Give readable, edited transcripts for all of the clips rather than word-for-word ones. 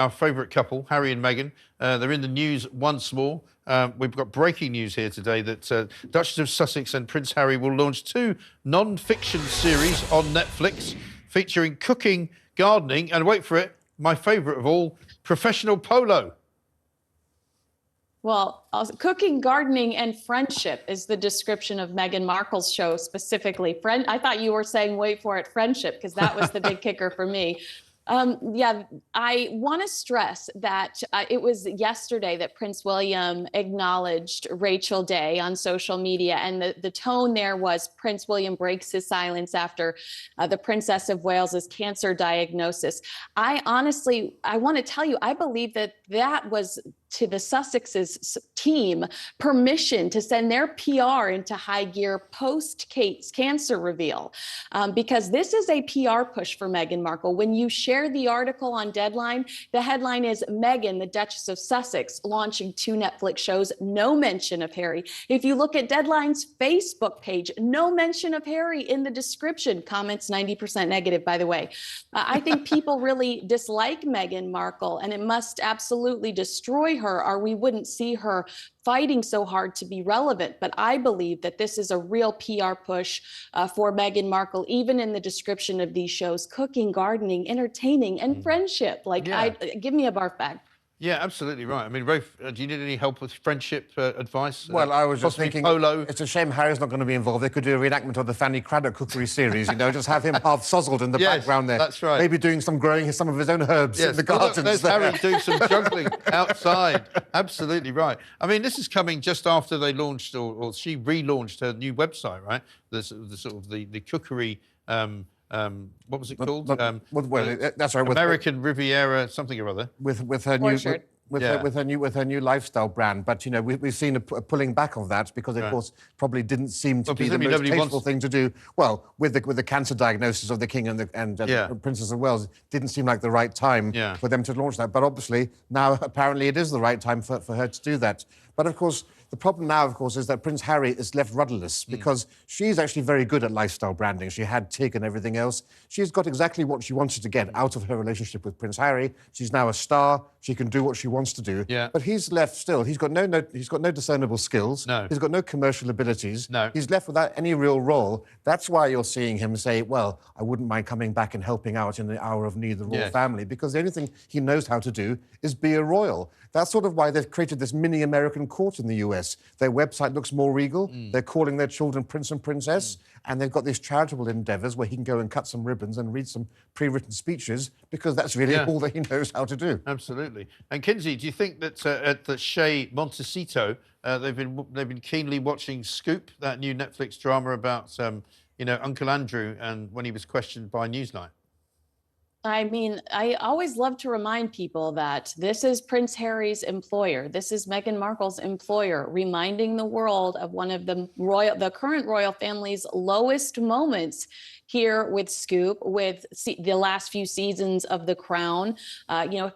Our favourite couple, Harry and Meghan, they're in the news once more. We've got breaking news here today that Duchess of Sussex and Prince Harry will launch two non-fiction series on Netflix featuring cooking, gardening, and wait for it, my favourite of all, professional polo. Well, cooking, gardening, and friendship is the description of Meghan Markle's show specifically. I thought you were saying, wait for it, friendship, because that was the big kicker for me. Yeah, I want to stress that it was yesterday that Prince William acknowledged Rachel Day on social media, and the tone there was Prince William breaks his silence after the Princess of Wales's cancer diagnosis. I want to tell you, I believe that was to the Sussex's team permission to send their PR into high gear post Kate's cancer reveal, because this is a PR push for Meghan Markle. When you share the article on Deadline, the headline is Meghan, the Duchess of Sussex, launching two Netflix shows, no mention of Harry. If you look at Deadline's Facebook page, no mention of Harry in the description. Comments 90% negative, by the way. I think people really dislike Meghan Markle, and it must absolutely destroy her, or we wouldn't see her fighting so hard to be relevant. But I believe that this is a real PR push for Meghan Markle, even in the description of these shows: cooking, gardening, entertaining, and friendship. Give me a barf bag. Yeah, absolutely right. I mean, Rafe, do you need any help with friendship advice? Well, I was just thinking, polo. It's a shame Harry's not going to be involved. They could do a reenactment of the Fanny Craddock cookery series, you know, just have him half sozzled in the background there. That's right. Maybe doing growing some of his own herbs in the gardens. Look, there's Harry doing some juggling outside. Absolutely right. I mean, this is coming just after they launched, or she relaunched her new website, right? The sort of the cookery. What was it called? That's right. American Riviera, something or other. With her new lifestyle brand, but you know we've seen a pulling back of that because of course probably didn't seem to be the most tasteful thing to do. Well, with the cancer diagnosis of the King and Princess of Wales, didn't seem like the right time for them to launch that. But obviously now apparently it is the right time for her to do that. But of course, the problem now, of course, is that Prince Harry is left rudderless because she's actually very good at lifestyle branding. She had Tig and everything else. She's got exactly what she wanted to get out of her relationship with Prince Harry. She's now a star. She can do what she wants to do. Yeah. But he's left still. He's got no discernible skills. No. He's got no commercial abilities. No. He's left without any real role. That's why you're seeing him say, well, I wouldn't mind coming back and helping out in the hour of need, the royal family, because the only thing he knows how to do is be a royal. That's sort of why they've created this mini American court in the US. Their website looks more regal. They're calling their children Prince and Princess. And they've got these charitable endeavours where he can go and cut some ribbons and read some pre-written speeches, because that's really all that he knows how to do. Absolutely. And Kinsey, do you think that at the Shea Montecito, they've been keenly watching Scoop, that new Netflix drama about Uncle Andrew and when he was questioned by Newsnight? I mean, I always love to remind people that this is Prince Harry's employer. This is Meghan Markle's employer, reminding the world of one of the current royal family's lowest moments here with Scoop, with the last few seasons of The Crown.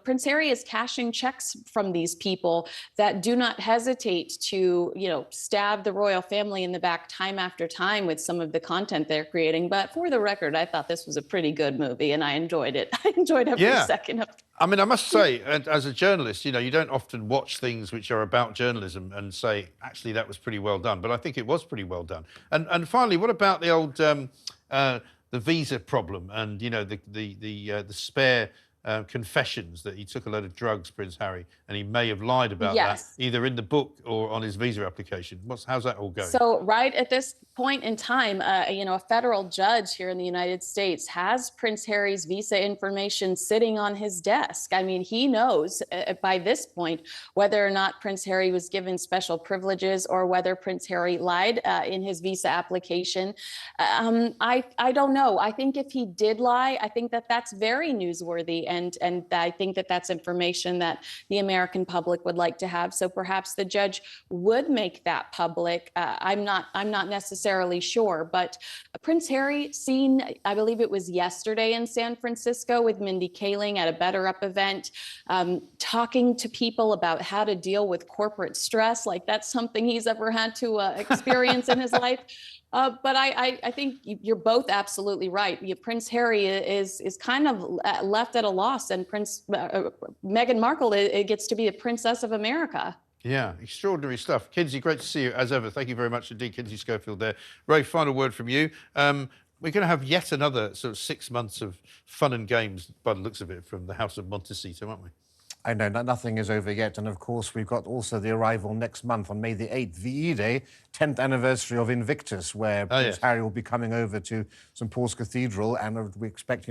Prince Harry is cashing checks from these people that do not hesitate to, stab the royal family in the back time after time with some of the content they're creating. But for the record, I thought this was a pretty good movie, and I enjoyed it. I enjoyed every second of it. I mean, I must say, as a journalist, you don't often watch things which are about journalism and say, actually, that was pretty well done. But I think it was pretty well done. And finally, what about the old the visa problem and the spare confessions that he took a load of drugs, Prince Harry, and he may have lied about that either in the book or on his visa application. How's that all going? So right at this point in time, a federal judge here in the United States has Prince Harry's visa information sitting on his desk. I mean, he knows by this point whether or not Prince Harry was given special privileges or whether Prince Harry lied in his visa application. I don't know. I think if he did lie, I think that's very newsworthy. And I think that's information that the American public would like to have. So perhaps the judge would make that public. I'm not necessarily sure, but Prince Harry seen, I believe it was yesterday in San Francisco with Mindy Kaling at a Better Up event, talking to people about how to deal with corporate stress. Like that's something he's ever had to experience in his life. But I think you're both absolutely right. Prince Harry is kind of left at a loss, and Meghan Markle it gets to be a princess of America. Yeah, extraordinary stuff. Kinsey, great to see you as ever. Thank you very much indeed, Kinsey Schofield there. Rafe, final word from you. We're going to have yet another sort of 6 months of fun and games, by the looks of it, from the House of Montecito, aren't we? I know, nothing is over yet. And of course, we've got also the arrival next month on May the 8th, VE Day, 10th anniversary of Invictus, where Prince Harry will be coming over to St. Paul's Cathedral. And we expect,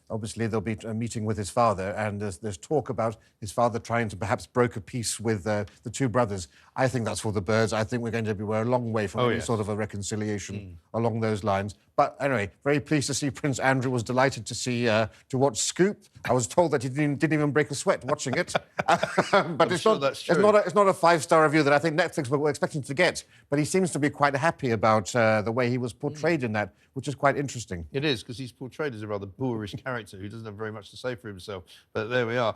obviously there'll be a meeting with his father. And there's talk about his father trying to perhaps broker peace with the two brothers. I think that's for the birds. I think we're a long way from any sort of a reconciliation along those lines. But anyway, very pleased to see Prince Andrew. Was delighted to watch Scoop. I was told that he didn't even break a sweat watching it. But it's not a 5-star review that I think Netflix were expecting to get. But he seems to be quite happy about the way he was portrayed in that, which is quite interesting. It is, because he's portrayed as a rather boorish character who doesn't have very much to say for himself. But there we are.